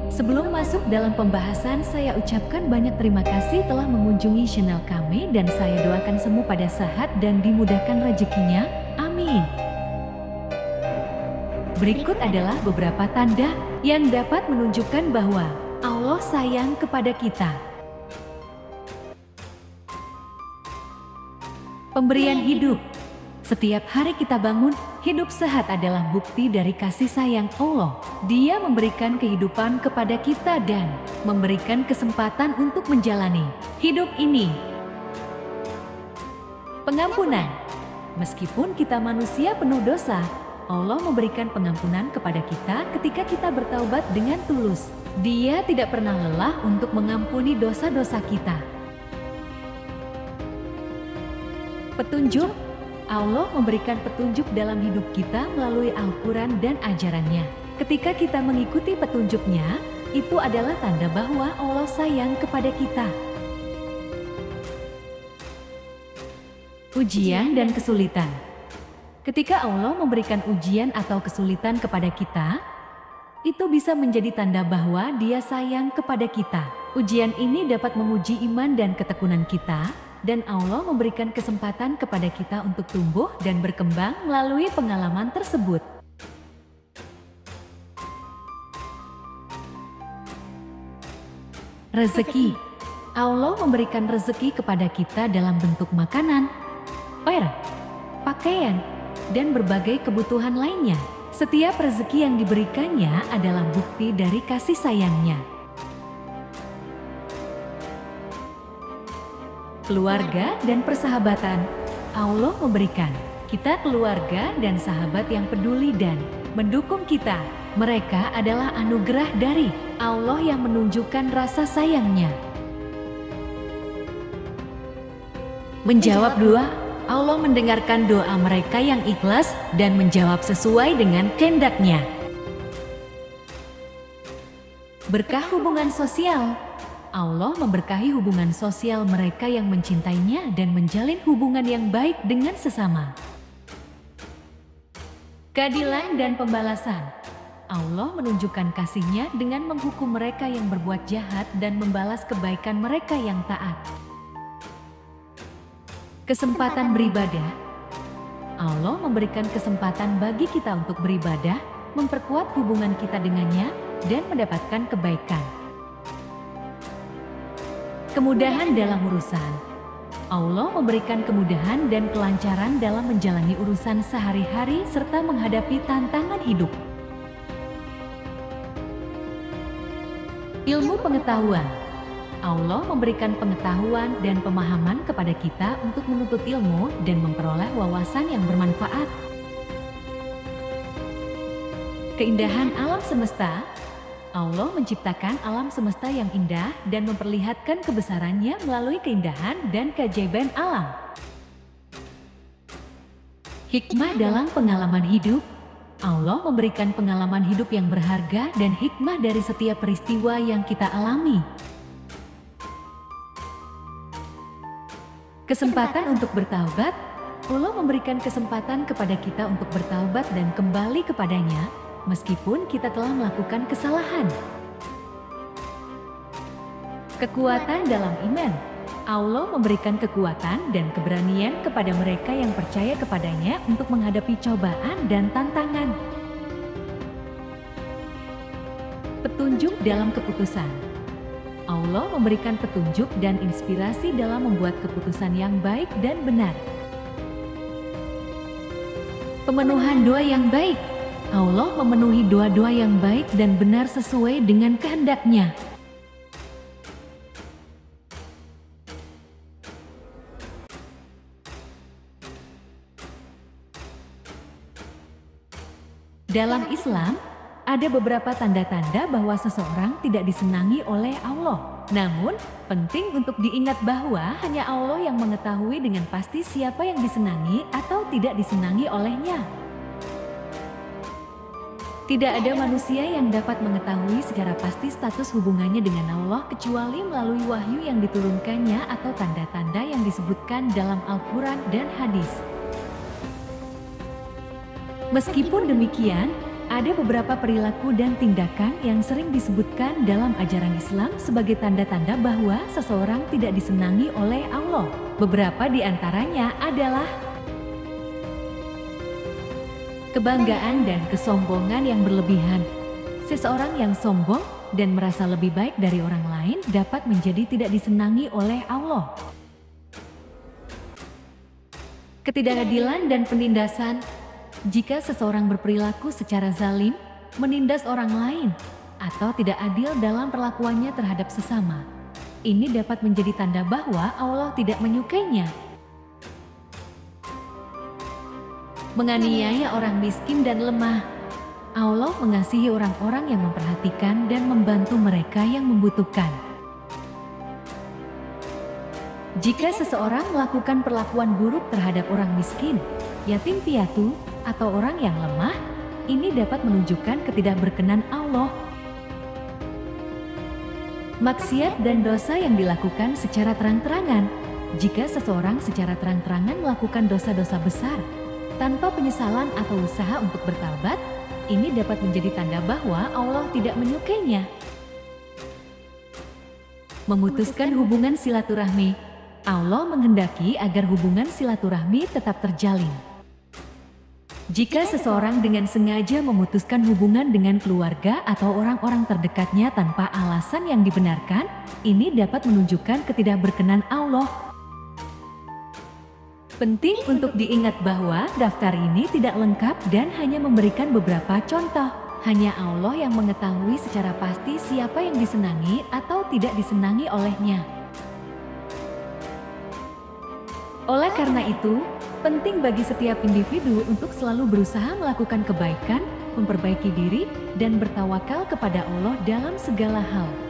Sebelum masuk dalam pembahasan, saya ucapkan banyak terima kasih telah mengunjungi channel kami dan saya doakan semua pada sehat dan dimudahkan rezekinya. Amin. Berikut adalah beberapa tanda yang dapat menunjukkan bahwa Allah sayang kepada kita. Pemberian hidup. Setiap hari kita bangun, hidup sehat adalah bukti dari kasih sayang Allah. Dia memberikan kehidupan kepada kita dan memberikan kesempatan untuk menjalani hidup ini. Pengampunan. Meskipun kita manusia penuh dosa, Allah memberikan pengampunan kepada kita ketika kita bertaubat dengan tulus. Dia tidak pernah lelah untuk mengampuni dosa-dosa kita. Petunjuk. Allah memberikan petunjuk dalam hidup kita melalui Al-Quran dan ajarannya. Ketika kita mengikuti petunjuknya, itu adalah tanda bahwa Allah sayang kepada kita. Ujian dan kesulitan. Ketika Allah memberikan ujian atau kesulitan kepada kita, itu bisa menjadi tanda bahwa Dia sayang kepada kita. Ujian ini dapat menguji iman dan ketekunan kita, dan Allah memberikan kesempatan kepada kita untuk tumbuh dan berkembang melalui pengalaman tersebut. Rezeki. Allah memberikan rezeki kepada kita dalam bentuk makanan, air, pakaian, dan berbagai kebutuhan lainnya. Setiap rezeki yang diberikannya adalah bukti dari kasih sayangnya. Keluarga dan persahabatan. Allah memberikan kita keluarga dan sahabat yang peduli dan mendukung kita. Mereka adalah anugerah dari Allah yang menunjukkan rasa sayangnya. Menjawab doa. Allah mendengarkan doa mereka yang ikhlas dan menjawab sesuai dengan kehendaknya. Berkah hubungan sosial. Allah memberkahi hubungan sosial mereka yang mencintainya dan menjalin hubungan yang baik dengan sesama. Keadilan dan pembalasan. Allah menunjukkan kasih-Nya dengan menghukum mereka yang berbuat jahat dan membalas kebaikan mereka yang taat. Kesempatan beribadah. Allah memberikan kesempatan bagi kita untuk beribadah, memperkuat hubungan kita dengannya, dan mendapatkan kebaikan. Kemudahan dalam urusan. Allah memberikan kemudahan dan kelancaran dalam menjalani urusan sehari-hari serta menghadapi tantangan hidup. Ilmu pengetahuan. Allah memberikan pengetahuan dan pemahaman kepada kita untuk menuntut ilmu dan memperoleh wawasan yang bermanfaat. Keindahan alam semesta. Allah menciptakan alam semesta yang indah dan memperlihatkan kebesarannya melalui keindahan dan keajaiban alam. Hikmah dalam pengalaman hidup. Allah memberikan pengalaman hidup yang berharga dan hikmah dari setiap peristiwa yang kita alami. Kesempatan untuk bertaubat. Allah memberikan kesempatan kepada kita untuk bertaubat dan kembali kepadanya, meskipun kita telah melakukan kesalahan. Kekuatan dalam iman. Allah memberikan kekuatan dan keberanian kepada mereka yang percaya kepadanya untuk menghadapi cobaan dan tantangan. Petunjuk dalam keputusan. Allah memberikan petunjuk dan inspirasi dalam membuat keputusan yang baik dan benar. Pemenuhan doa yang baik. Allah memenuhi doa-doa yang baik dan benar sesuai dengan kehendak-Nya. Dalam Islam, ada beberapa tanda-tanda bahwa seseorang tidak disenangi oleh Allah. Namun, penting untuk diingat bahwa hanya Allah yang mengetahui dengan pasti siapa yang disenangi atau tidak disenangi olehnya. Tidak ada manusia yang dapat mengetahui secara pasti status hubungannya dengan Allah kecuali melalui wahyu yang diturunkannya atau tanda-tanda yang disebutkan dalam Al-Quran dan hadis. Meskipun demikian, ada beberapa perilaku dan tindakan yang sering disebutkan dalam ajaran Islam sebagai tanda-tanda bahwa seseorang tidak disenangi oleh Allah. Beberapa di antaranya adalah kebanggaan dan kesombongan yang berlebihan. Seseorang yang sombong dan merasa lebih baik dari orang lain dapat menjadi tidak disenangi oleh Allah. Ketidakadilan dan penindasan. Jika seseorang berperilaku secara zalim, menindas orang lain, atau tidak adil dalam perlakuannya terhadap sesama, ini dapat menjadi tanda bahwa Allah tidak menyukainya. Menganiaya orang miskin dan lemah. Allah mengasihi orang-orang yang memperhatikan dan membantu mereka yang membutuhkan. Jika seseorang melakukan perlakuan buruk terhadap orang miskin, yatim piatu, atau orang yang lemah, ini dapat menunjukkan ketidakberkenan Allah. Maksiat dan dosa yang dilakukan secara terang-terangan. Jika seseorang secara terang-terangan melakukan dosa-dosa besar, tanpa penyesalan atau usaha untuk bertaubat, ini dapat menjadi tanda bahwa Allah tidak menyukainya. Memutuskan hubungan silaturahmi. Allah menghendaki agar hubungan silaturahmi tetap terjalin. Jika seseorang dengan sengaja memutuskan hubungan dengan keluarga atau orang-orang terdekatnya tanpa alasan yang dibenarkan, ini dapat menunjukkan ketidakberkenan Allah. Penting untuk diingat bahwa daftar ini tidak lengkap dan hanya memberikan beberapa contoh. Hanya Allah yang mengetahui secara pasti siapa yang disenangi atau tidak disenangi olehnya. Oleh karena itu, penting bagi setiap individu untuk selalu berusaha melakukan kebaikan, memperbaiki diri, dan bertawakal kepada Allah dalam segala hal.